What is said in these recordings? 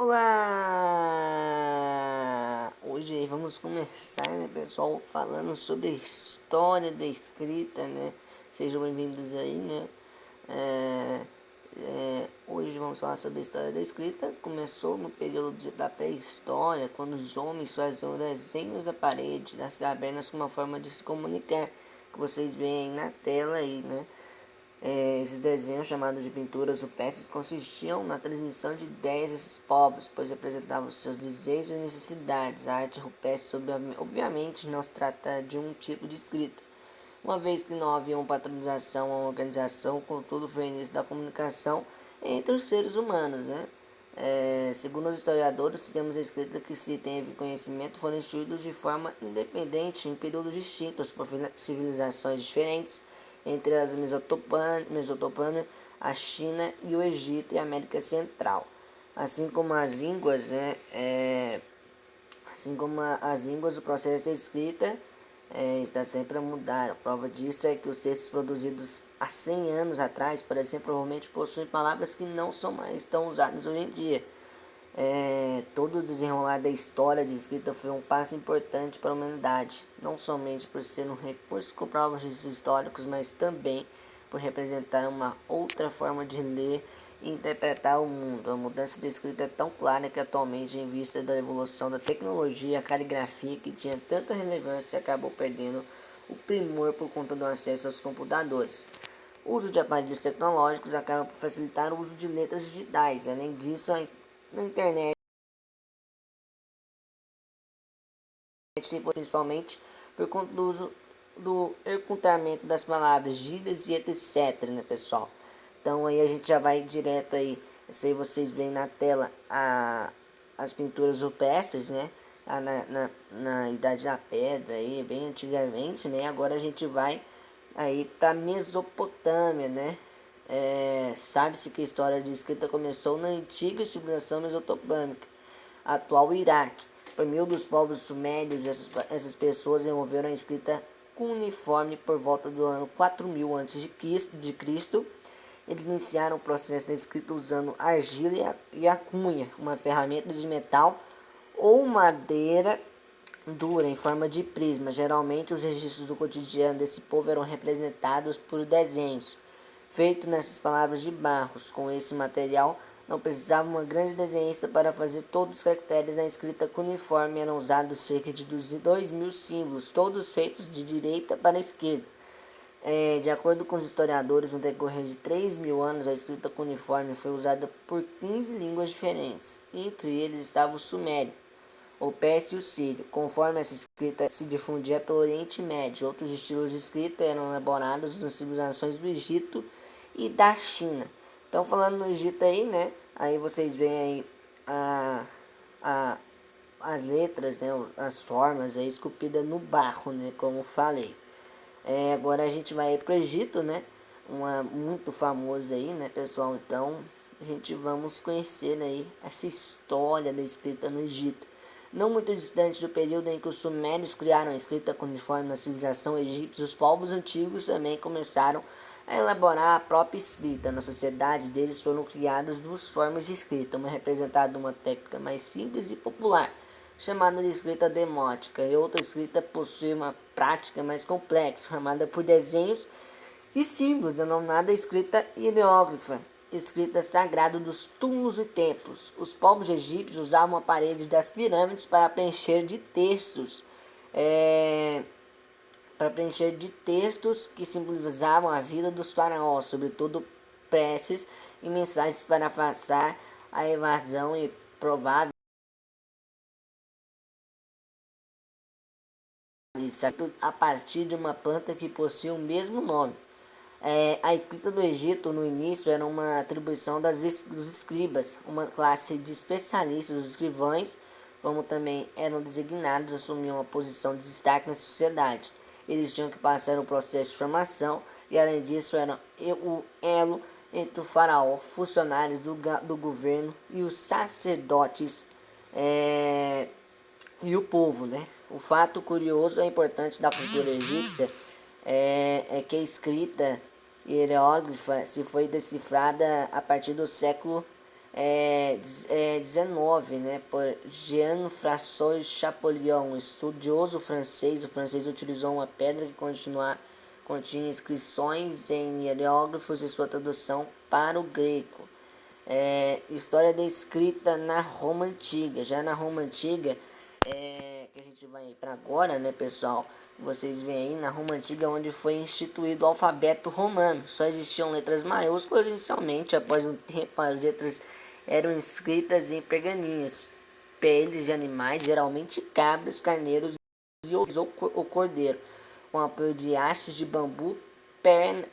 Olá! Hoje aí vamos começar, né, pessoal, falando sobre a história da escrita, né? Sejam bem-vindos aí, né? Hoje vamos falar sobre a história da escrita. Começou no período da pré-história, quando os homens faziam desenhos da parede das cavernas como uma forma de se comunicar, que vocês veem aí na tela aí, né? Esses desenhos, chamados de pinturas rupestres, consistiam na transmissão de ideias desses povos, pois representavam seus desejos e necessidades. A arte rupestre, obviamente, não se trata de um tipo de escrita, uma vez que não havia uma patronização ou organização, contudo, foi o início da comunicação entre os seres humanos, né? Segundo os historiadores, os sistemas de escrita que se teve conhecimento foram instituídos de forma independente em períodos distintos por civilizações diferentes, entre as Mesopotâmia, a China e o Egito e a América Central. Assim como as línguas, né, o processo de escrita está sempre a mudar. A prova disso é que os textos produzidos há 100 anos atrás, por exemplo, provavelmente possuem palavras que não são mais tão usadas hoje em dia. Todo o desenrolar da história de escrita foi um passo importante para a humanidade, não somente por ser um recurso com provas históricos, mas também por representar uma outra forma de ler e interpretar o mundo. A mudança da escrita é tão clara que atualmente, em vista da evolução da tecnologia, a caligrafia, que tinha tanta relevância, acabou perdendo o primor por conta do acesso aos computadores. O uso de aparelhos tecnológicos acaba por facilitar o uso de letras digitais. Além disso, na internet, principalmente por conta do uso do encurtamento das palavras, gírias e etc, né, pessoal? Então aí a gente já vai direto aí, isso aí vocês veem na tela as pinturas rupestres, né? Na Idade da Pedra, aí, bem antigamente, né? Agora a gente vai aí para Mesopotâmia, né? Sabe-se que a história de escrita começou na antiga civilização mesopotâmica, atual Iraque. Por meio dos povos sumérios, essas pessoas desenvolveram a escrita cuneiforme por volta do ano 4000 a.C. Eles iniciaram o processo da escrita usando argila e a cunha, uma ferramenta de metal ou madeira dura em forma de prisma. Geralmente, os registros do cotidiano desse povo eram representados por desenhos feitos nessas palavras de barros. Com esse material, não precisava uma grande desenhista para fazer todos os caracteres na escrita cuneiforme. Eram usados cerca de 2.000 símbolos, todos feitos de direita para esquerda. De acordo com os historiadores, no decorrer de 3.000 anos, a escrita cuneiforme foi usada por 15 línguas diferentes. Entre eles estava o sumério, o persa e o sírio. Conforme essa escrita se difundia pelo Oriente Médio, outros estilos de escrita eram elaborados nas civilizações do Egito e da China. Então, falando no Egito aí, né? Aí vocês veem aí a, a, as letras, né? As formas aí esculpidas no barro, né? Como falei. Agora a gente vai para o Egito, né? Muito famoso aí, né, pessoal? Então, a gente vamos conhecer aí essa história da escrita no Egito. Não muito distante do período em que os sumérios criaram a escrita cuneiforme na civilização egípcia, os povos antigos também começaram a elaborar a própria escrita. Na sociedade deles foram criadas duas formas de escrita, uma representada uma técnica mais simples e popular, chamada de escrita demótica, e outra escrita possui uma prática mais complexa, formada por desenhos e símbolos, denominada escrita hieróglifa, escrita sagrada dos túmulos e templos. Os povos egípcios usavam a parede das pirâmides para preencher de textos que simbolizavam a vida dos faraós, sobretudo preces e mensagens para afastar a evasão e provável a partir de uma planta que possui o mesmo nome. A escrita do Egito no início era uma atribuição dos escribas, uma classe de especialistas. Os escrivães, como também eram designados, assumiam uma posição de destaque na sociedade. Eles tinham que passar um processo de formação e, além disso, eram o elo entre o faraó, funcionários do governo e os sacerdotes e o povo, né? O fato curioso e importante da cultura egípcia é que a escrita hieróglifa se foi decifrada a partir do século 19, né, por Jean-François Champollion, estudioso francês. O francês utilizou uma pedra que continha inscrições em hieróglifos e sua tradução para o grego. História descrita na Roma Antiga. Já na Roma Antiga, que a gente vai para agora, né, pessoal? Vocês veem aí na Roma Antiga, onde foi instituído o alfabeto romano. Só existiam letras maiúsculas inicialmente. Após um tempo, as letras eram escritas em pergaminhos, peles de animais, geralmente cabras, carneiros e ou cordeiro, com apoio de hastes de bambu,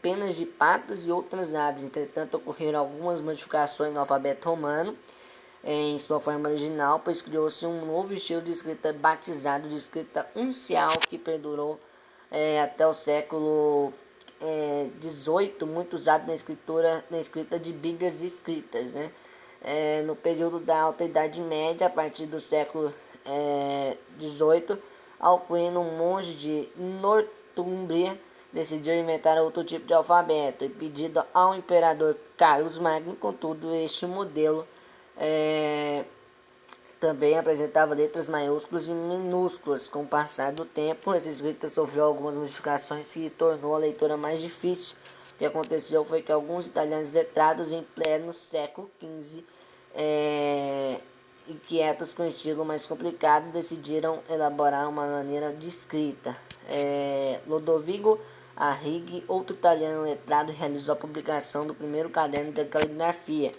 penas de patos e outras aves. Entretanto, ocorreram algumas modificações no alfabeto romano em sua forma original, pois criou-se um novo estilo de escrita batizado de escrita uncial, que perdurou até o século XVIII, muito usado na escrita de bíblias escritas, né? No período da Alta Idade Média, a partir do século XVIII, Alcuino, um monge de Nortúmbria, decidiu inventar outro tipo de alfabeto e pedido ao imperador Carlos Magno. Contudo, este modelo também apresentava letras maiúsculas e minúsculas. Com o passar do tempo, essa escrita sofreu algumas modificações que tornou a leitura mais difícil. O que aconteceu foi que alguns italianos letrados em pleno século XV, inquietos com estilo mais complicado, decidiram elaborar uma maneira de escrita. Lodovico Arrighi, outro italiano letrado, realizou a publicação do primeiro caderno de caligrafia.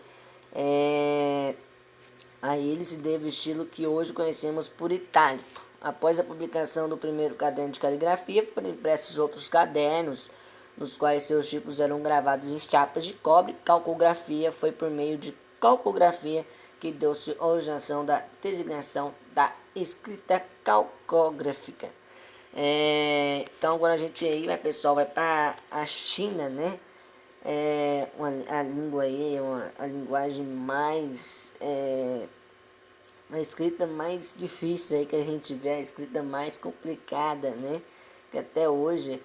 A ele se deve o estilo que hoje conhecemos por itálico. Após a publicação do primeiro caderno de caligrafia, foram impressos outros cadernos, nos quais seus tipos eram gravados em chapas de cobre. Calcografia foi por meio de calcografia que deu-se a originação da designação da escrita calcográfica. Então agora a gente aí, pessoal, vai para a China, né? A língua aí, a linguagem mais a escrita mais difícil aí que a gente vê, a escrita mais complicada, né? Que até hoje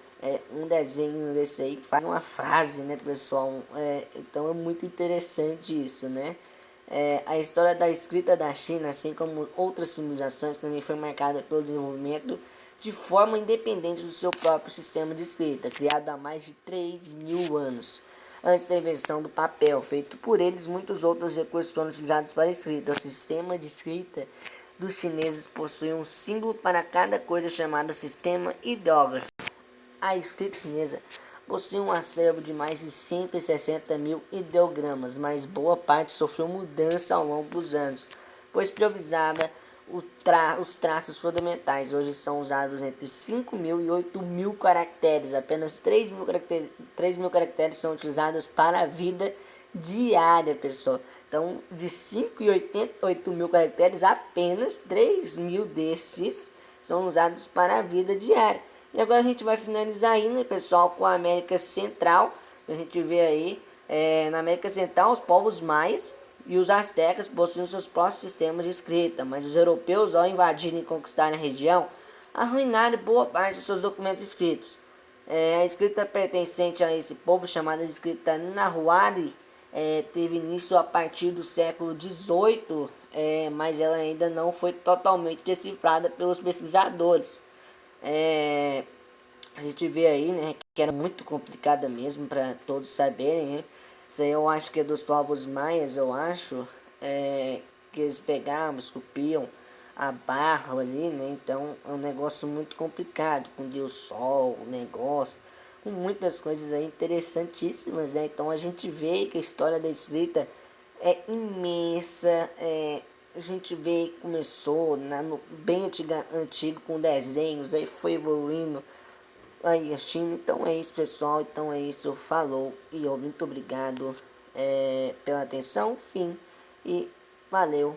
um desenho desse aí faz uma frase, né, pessoal? Então é muito interessante isso, né? A história da escrita da China, assim como outras civilizações, também foi marcada pelo desenvolvimento de forma independente do seu próprio sistema de escrita, criado há mais de 3.000 anos. Antes da invenção do papel, feito por eles, muitos outros recursos foram utilizados para a escrita. O sistema de escrita dos chineses possui um símbolo para cada coisa, chamado sistema ideógrafo. A escrita chinesa possui um acervo de mais de 160 mil ideogramas, mas boa parte sofreu mudança ao longo dos anos, pois priorizava os traços fundamentais. Hoje são usados entre 5.000 e 8.000 caracteres. Apenas 3.000 caracteres são utilizados para a vida diária, pessoal. Então, de 5 e 88.000 caracteres, apenas 3.000 desses são usados para a vida diária. E agora a gente vai finalizar aí, né, pessoal, com a América Central. A gente vê aí, na América Central, os povos maias e os astecas possuíam seus próprios sistemas de escrita, mas os europeus, ao invadirem e conquistarem a região, arruinaram boa parte de seus documentos escritos. A escrita pertencente a esse povo, chamada de escrita Nahuatl, teve início a partir do século XVIII, mas ela ainda não foi totalmente decifrada pelos pesquisadores. A gente vê aí, né, que era muito complicada mesmo para todos saberem, né? Isso aí eu acho que é dos povos maias, eu acho, que eles pegavam, esculpiam a barra ali, né? Então é um negócio muito complicado, com Deus Sol, o negócio, com muitas coisas aí interessantíssimas, né? Então a gente vê que a história da escrita é imensa, a gente vê que começou bem antigo com desenhos, aí foi evoluindo aí a China. Então é isso, pessoal, então é isso, falou e muito obrigado pela atenção, fim, e valeu.